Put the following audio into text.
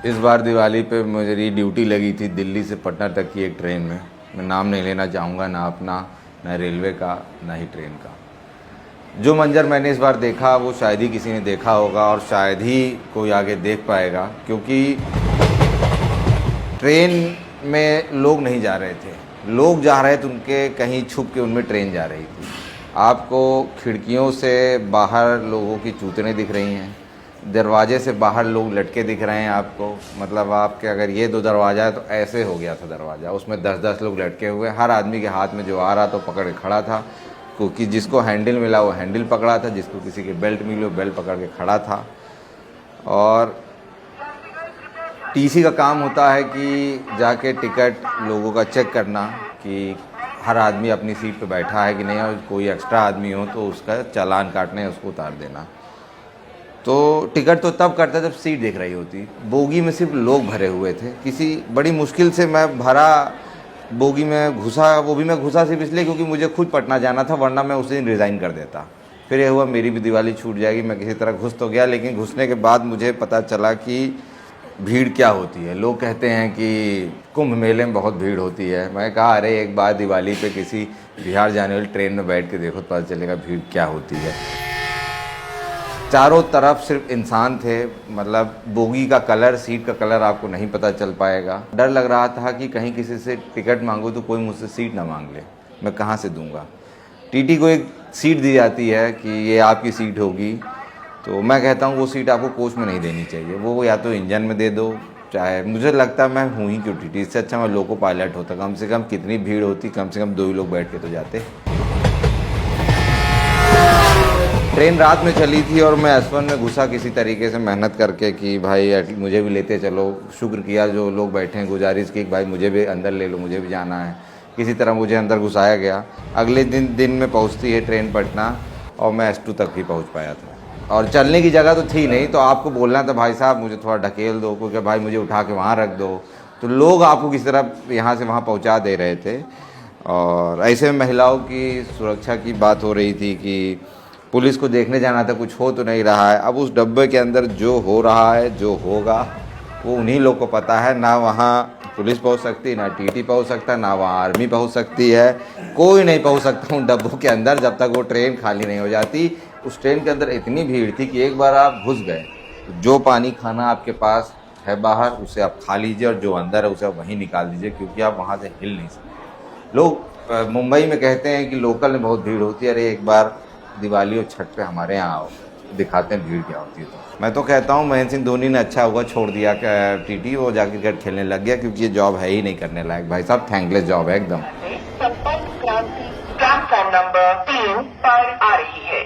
इस बार दिवाली पे मेरी ड्यूटी लगी थी दिल्ली से पटना तक की एक ट्रेन में। मैं नाम नहीं लेना चाहूँगा, ना अपना, ना रेलवे का, ना ही ट्रेन का। जो मंजर मैंने इस बार देखा वो शायद ही किसी ने देखा होगा और शायद ही कोई आगे देख पाएगा, क्योंकि ट्रेन में लोग नहीं जा रहे थे। लोग जा रहे थे उनके कहीं छुप के, उनमें ट्रेन जा रही थी। आपको खिड़कियों से बाहर लोगों की चूतनें दिख रही हैं, दरवाजे से बाहर लोग लटके दिख रहे हैं आपको। मतलब आपके अगर ये 2 दरवाज़ा है तो ऐसे हो गया था दरवाज़ा, उसमें 10-10 लोग लटके हुए। हर आदमी के हाथ में जो आ रहा था पकड़ के खड़ा था, क्योंकि जिसको हैंडल मिला वो हैंडल पकड़ा था, जिसको किसी के बेल्ट मिली वो बेल्ट पकड़ के खड़ा था। और टीसी का काम होता है कि जाके टिकट लोगों का चेक करना कि हर आदमी अपनी सीट पे बैठा है कि नहीं, और कोई एक्स्ट्रा आदमी हो तो उसका चालान काटना है, उसको उतार देना। तो टिकट तो तब करता जब सीट दिख रही होती। बोगी में सिर्फ लोग भरे हुए थे। किसी बड़ी मुश्किल से मैं भरा बोगी में घुसा, वो भी मैं घुसा सिर्फ इसलिए क्योंकि मुझे खुद पटना जाना था, वरना मैं उस दिन रिज़ाइन कर देता। फिर ये हुआ मेरी भी दिवाली छूट जाएगी। मैं किसी तरह घुस तो गया, लेकिन घुसने के बाद मुझे पता चला कि भीड़ क्या होती है। लोग कहते हैं कि कुंभ मेले में बहुत भीड़ होती है। मैं कहा अरे एक बार दिवाली पे किसी बिहार जाने वाली ट्रेन में बैठ के देखो तो पता चलेगा भीड़ क्या होती है। चारों तरफ सिर्फ इंसान थे। मतलब बोगी का कलर, सीट का कलर आपको नहीं पता चल पाएगा। डर लग रहा था कि कहीं किसी से टिकट मांगो तो कोई मुझसे सीट ना मांग ले, मैं कहाँ से दूंगा। टीटी को एक सीट दी जाती है कि ये आपकी सीट होगी, तो मैं कहता हूँ वो सीट आपको कोच में नहीं देनी चाहिए, वो या तो इंजन में दे दो। चाहे मुझे लगता है मैं हूँ ही क्यों टीटी, इससे अच्छा मैं लोको पायलट होता। कम से कम कितनी भीड़ होती, कम से कम 2 ही लोग बैठ के तो जाते। ट्रेन रात में चली थी और मैं S1 में घुसा किसी तरीके से मेहनत करके कि भाई मुझे भी लेते चलो। शुक्र किया जो लोग बैठे हैं, गुजारिश की भाई मुझे भी अंदर ले लो, मुझे भी जाना है। किसी तरह मुझे अंदर घुसाया गया। अगले दिन में पहुंचती है ट्रेन पटना, और मैं S2 तक ही पहुंच पाया था। और चलने की जगह तो थी नहीं, तो आपको बोलना था भाई साहब मुझे थोड़ा ढकेल दो, क्योंकि भाई मुझे उठा के वहाँ रख दो। तो लोग आपको किसी तरह यहाँ से वहाँ पहुँचा दे रहे थे। और ऐसे में महिलाओं की सुरक्षा की बात हो रही थी कि पुलिस को देखने जाना था, कुछ हो तो नहीं रहा है। अब उस डब्बे के अंदर जो हो रहा है, जो होगा, वो उन्हीं लोग को पता है। ना वहाँ पुलिस पहुँच सकती, ना टीटी पहुँच सकता, ना वहाँ आर्मी पहुँच सकती है। कोई नहीं पहुँच सकता उन डब्बों के अंदर जब तक वो ट्रेन खाली नहीं हो जाती। उस ट्रेन के अंदर इतनी भीड़ थी कि एक बार आप घुस गए तो जो पानी खाना आपके पास है बाहर, उसे आप खा लीजिए, और जो अंदर है उसे आप वहीं निकाल दीजिए, क्योंकि आप वहाँ से हिल नहीं सकते। लोग मुंबई में कहते हैं कि लोकल में बहुत भीड़ होती है। अरे एक बार दिवाली और छठ पे हमारे यहाँ आओ, दिखाते हैं भीड़ क्या होती है। तो मैं तो कहता हूँ महेंद्र सिंह धोनी ने अच्छा हुआ छोड़ दिया टीटी, वो जाके क्रिकेट खेलने लग गया, क्योंकि ये जॉब है ही नहीं करने लायक। भाई साहब थैंकलेस जॉब है एकदम। संपर्क क्रांति प्लेटफॉर्म नंबर 3 पर आ रही है।